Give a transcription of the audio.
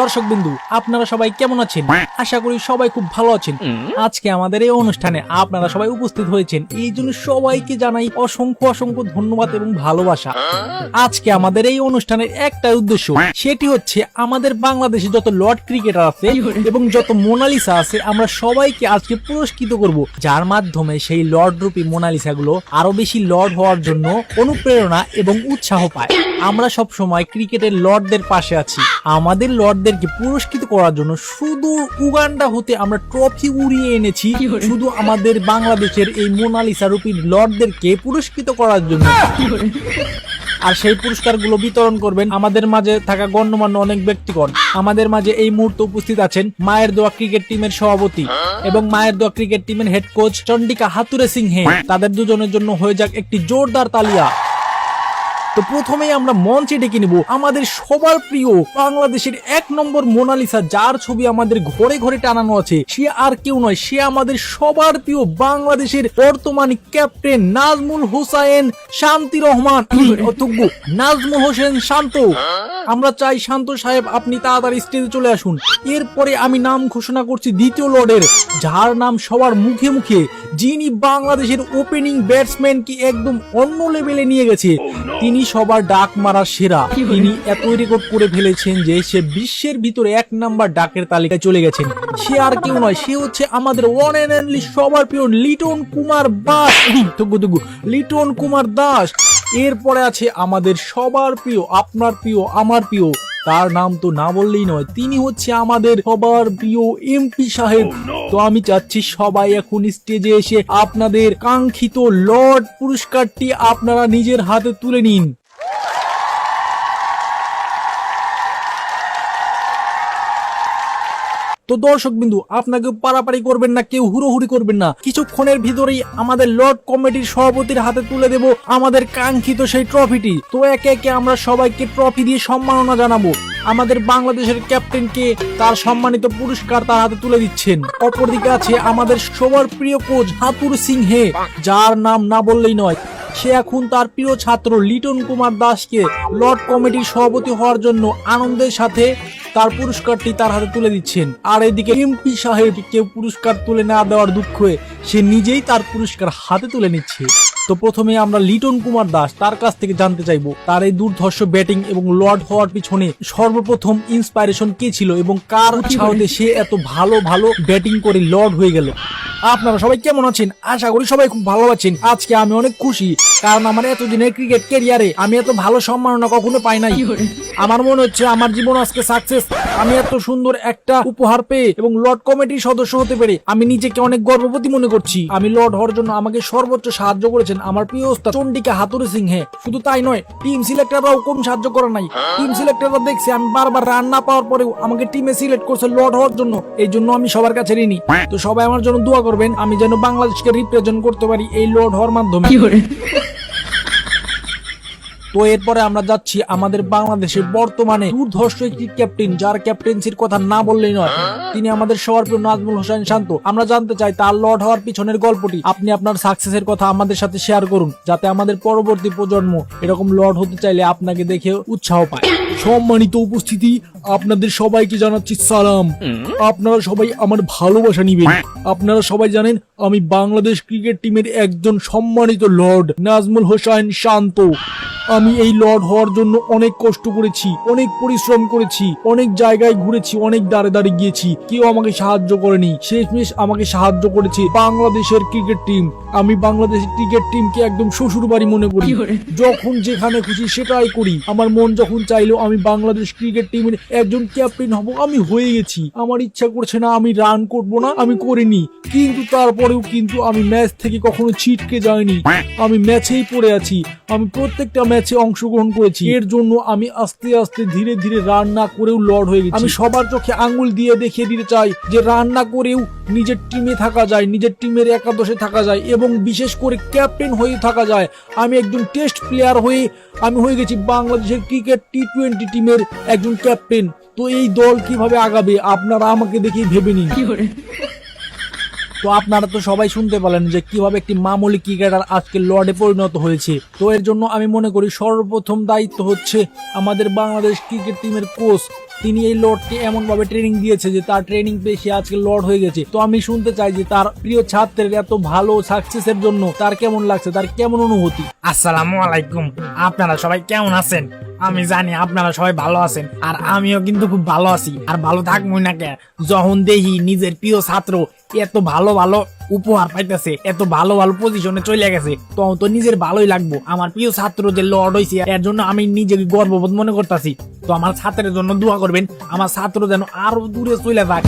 দর্শক বিন্দু, আপনারা সবাই কেমন আছেন? আশা করি সবাই খুব ভালো আছেন। আজকে আমাদের এই অনুষ্ঠানে আপনারা সবাই উপস্থিত হয়েছেন, এই জন্য সবাইকে জানাই অসংখ্য অসংখ্য ধন্যবাদ এবং ভালোবাসা। আজকে আমাদের এই অনুষ্ঠানের একটা উদ্দেশ্য, সেটি হচ্ছে আমাদের বাংলাদেশে যত লর্ড ক্রিকেটার আছে এবং যত মোনালিসা আছে, আমরা সবাইকে আজকে পুরস্কৃত করব, যার মাধ্যমে সেই লর্ড রূপী মোনালিসা গুলো আরো বেশি লর্ড হওয়ার জন্য অনুপ্রেরণা এবং উৎসাহ পায়। আমরা সব সময় ক্রিকেটের লর্ডদের পাশে আছি। আমাদের লর্ডদেরকে পুরস্কৃত করার জন্য সুদূর উগান্ডা হতে আমরা ট্রফি উড়িয়ে এনেছি, শুধু আমাদের বাংলাদেশের এই মোনালিসা রূপী লর্ডদেরকে পুরস্কৃত করার জন্য। আর সেই পুরস্কারগুলো বিতরণ করবেন আমাদের মাঝে থাকা গণ্যমান্য অনেক ব্যক্তিগণ। আমাদের মাঝে এই মুহূর্তে উপস্থিত আছেন মায়ের দোয়া ক্রিকেট টিমের সভাপতি এবং মায়ের দোয়া ক্রিকেট টিমের হেড কোচ চন্ডিকা হাতুরে সিংহে। তাদের দুজনের জন্য হয়ে যাক একটি জোরদার তালিয়া। তো প্রথমেই আমরা মঞ্চে ডেকে নিব আমাদের সবার প্রিয় বাংলাদেশের এক নম্বর মোনালিসা, যার ছবি আমাদের ঘরে ঘরে টানানো আছে। সে আর কেউ নয়, সে আমাদের সবার প্রিয় বাংলাদেশের বর্তমানে ক্যাপ্টেন নাজমুল হোসাইন শান্তি রহমান, নাজমুল হোসেন শান্ত। আমরা চাই শান্ত সাহেব আপনি তাড়াতাড়ি স্টেজে চলে আসুন। এরপরে আমি নাম ঘোষণা করছি দ্বিতীয় লর্ডের, যার নাম সবার মুখে মুখে, যিনি বাংলাদেশের ওপেনিং ব্যাটসম্যান কি একদম অন্য লেভেলে নিয়ে গেছে। তিনি সবার ডাক মারা সেরা। তিনি এত রেকর্ড করে ফেলেছেন যে সে বিশ্বের ভিতরে এক নাম্বার ডাকের তালিকায় চলে গেছেন। সে আর কেউ নয়, সে হচ্ছে আমাদের ওয়ান এন্ড অনলি সবার প্রিয় লিটন কুমার দাস। লিটন কুমার দাস। এরপরে আছে আমাদের সবার প্রিয়, আপনার প্রিয়, আমার প্রিয়, তার নাম তো না বললেই নয়, তিনি হচ্ছে আমাদের সবার প্রিয় এমপি সাহেব। তো আমি চাচ্ছি সবাই এখন স্টেজে এসে আপনাদের কাঙ্ক্ষিত লর্ড পুরস্কারটি আপনারা নিজের হাতে তুলে নিন। তো দর্শক বিন্দু, আপনাকে পারাপারি করবেন না, কেউ হুড়োহুড়ি করবেন না। কিছুক্ষণের ভিতরেই আমাদের লর্ড কমিটির সভাপতির হাতে তুলে দেব আমাদের কাঙ্ক্ষিত সেই ট্রফিটি। তো একে একে আমরা সবাইকে ট্রফি দিয়ে সম্মাননা জানাবো। আমাদের বাংলাদেশের ক্যাপ্টেনকে তার সম্মানিত পুরস্কার তার হাতে তুলে দিচ্ছেন। অপরদিকে আছে আমাদের সবার প্রিয় কোচ হাতুর সিংহে, যার নাম না বললেই নয়। সে এখন তার প্রিয় ছাত্র লিটন কুমার দাসকে লর্ড কমিটির সভাপতি হওয়ার জন্য আনন্দের সাথে তার পুরস্কারটি তার হাতে তুলে দিচ্ছেন। আর এদিকে এমপি সাহেব কেউ পুরস্কার তুলে না দেওয়ার দুঃখে সে নিজেই তার পুরস্কার হাতে তুলে নিচ্ছে। তো প্রথমে আমরা লিটন কুমার দাস তার কাছ থেকে জানতে চাইবো তার এই দুর্ধর্ষ ব্যাটিং এবং লর্ড হওয়ার পিছনে সর্বপ্রথম ইন্সপাইরেশন কে ছিল এবং কার উৎসাহতে সে এত ভালো ভালো ব্যাটিং করে লর্ড হয়ে গেল। আপনারা সবাই কেমন আছেন? আশা করি সবাই খুব ভালো আছেন। আজকে আমি অনেক খুশি, কারণ আমার এতদিনের ক্রিকেট ক্যারিয়ারে আমি এত ভালো সম্মাননা কখনো পাই নাই। আমার মনে হচ্ছে আমার জীবন আজকে সাকসেস। আমি এত সুন্দর একটা উপহার পেয়ে এবং লর্ড কমিটির সদস্য হতে পেরে আমি নিজেকে অনেক গর্ববোধ মনে করছি। আমি লর্ড হওয়ার জন্য আমাকে সর্বোচ্চ সাহায্য করেছেন আমার প্রিয় ওস্তাদ চন্ডিকা হাতুরে সিংহে। শুধু তাই নয়, টিম সিলেক্টররাও কম সাহায্য করে নাই। টিম সিলেক্টররা দেখছে আমি বারবার রান না পাওয়ার পরেও আমাকে টিমে সিলেক্ট করছে লর্ড হওয়ার জন্য। এই জন্য আমি সবার কাছে ঋণী। তো সবাই আমার জন্য দোয়া করবেন, আমি যেন বাংলাদেশকে রিপ্রেজেন্ট করতে পারি এই লর্ড হওয়ার মাধ্যমে। তো এরপরে আমরা যাচ্ছি আমাদের বাংলাদেশের বর্তমানে দুর্ধর্ষ একটি ক্যাপ্টেন, যার ক্যাপ্টেন্সির কথা না বললেই নয়। তিনি আমাদের সবার প্রিয় নাজমুল হোসেন শান্ত। আমরা জানতে চাই তার লর্ড হওয়ার পিছনের গল্পটি। আপনি আপনার সাকসেসের কথা আমাদের সাথে শেয়ার করুন, যাতে আমাদের পরবর্তী প্রজন্ম এরকম লর্ড হতে চাইলে আপনাকে দেখে উৎসাহ পায়। সম্মানিত উপস্থিতি, আপনাদের সবাইকে জানাচ্ছি সালাম। আপনারা সবাই আমার ভালোবাসা নিবেন। আপনারা সবাই জানেন আমি বাংলাদেশ ক্রিকেট টিমের একজন সম্মানিত লর্ড নাজমুল হোসেন শান্ত। আমি এই লর্ড হওয়ার জন্য অনেক কষ্ট করেছি, অনেক পরিশ্রম করেছি, অনেক জায়গায় ঘুরেছি, অনেক দাঁড়ে দাঁড়িয়ে গিয়েছি, কেউ আমাকে সাহায্য করেনি। শেষমেশ আমাকে সাহায্য করেছে বাংলাদেশের ক্রিকেট টিম। আমি বাংলাদেশের ক্রিকেট টিমকে একদম শ্বশুর বাড়ি মনে করি। যখন যেখানে খুশি সেটাই করি। আমার মন যখন চাইলো আমি বাংলাদেশ ক্রিকেট টিমের একজন ক্যাপ্টেন হব, আমি হয়ে গেছি। আমার ইচ্ছা করছে না আমি রান করবো না, আমি করিনি। কিন্তু তারপরেও কিন্তু আমি ম্যাচ থেকে কখনো ছিটকে যাইনি। আমি ম্যাচেই পড়ে আছি। আমি প্রত্যেকটা ম্যাচে অংশগ্রহণ করেছি। এর জন্য আমি আস্তে আস্তে ধীরে ধীরে রান না করেও লর্ড হয়ে গেছি। আমি সবার চোখে আঙ্গুল দিয়ে দেখিয়ে দিতে চাই যে রান না করেও নিজের টিমে থাকা যায়, নিজের টিমের একাদশে থাকা যায় এবং বিশেষ করে ক্যাপ্টেন হয়ে থাকা যায়। আমি একজন টেস্ট প্লেয়ার হয়ে আমি হয়ে গেছি বাংলাদেশের ক্রিকেট টি-20 টিমের একজন ক্যাপ্টেন। তো তো এই দল কিভাবে আগাবে আপনারা আমাকে দেখেই ভেবে নিন। তো আপনারা তো সবাই শুনতে পেলেন যে কিভাবে একটি মামুলি ক্রিকেটার আজকে লর্ডে পরিণত হয়েছে। তো এর জন্য আমি মনে করি সর্বপ্রথম দায়িত্ব হচ্ছে আমাদের বাংলাদেশ ক্রিকেট টিমের কোচ। তিনি এই লর্ডকে এমন ভাবে ট্রেনিং দিয়েছে যে তার ট্রেনিং পেয়ে সে আজকে লর্ড হয়ে গেছে। তো আমি শুনতে চাই যে তার প্রিয় ছাত্রের এত ভালো সাকসেসের জন্য তার কেমন লাগছে, তার কেমন অনুভূতি। আসসালামু আলাইকুম, আপনারা সবাই কেমন আছেন? আমি জানি আপনারা সবাই ভালো আছেন, আর আমিও কিন্তু খুব ভালো আছি। আর ভালো থাকবো না কে, যখন দেখি নিজের প্রিয় ছাত্র এত ভালো ভালো উপহার পাইতেছে, এত ভালো ভালো পজিশনে চলে গেছে, তখন তো নিজের ভালোই লাগবো। আমার প্রিয় ছাত্র যে লর্ড হয়েছে এর জন্য আমি নিজেকে গর্ববোধ মনে করতেছি। তো আমার ছাত্রের জন্য দোয়া করবেন, আমার ছাত্র যেন আরো দূরে চলে যায়।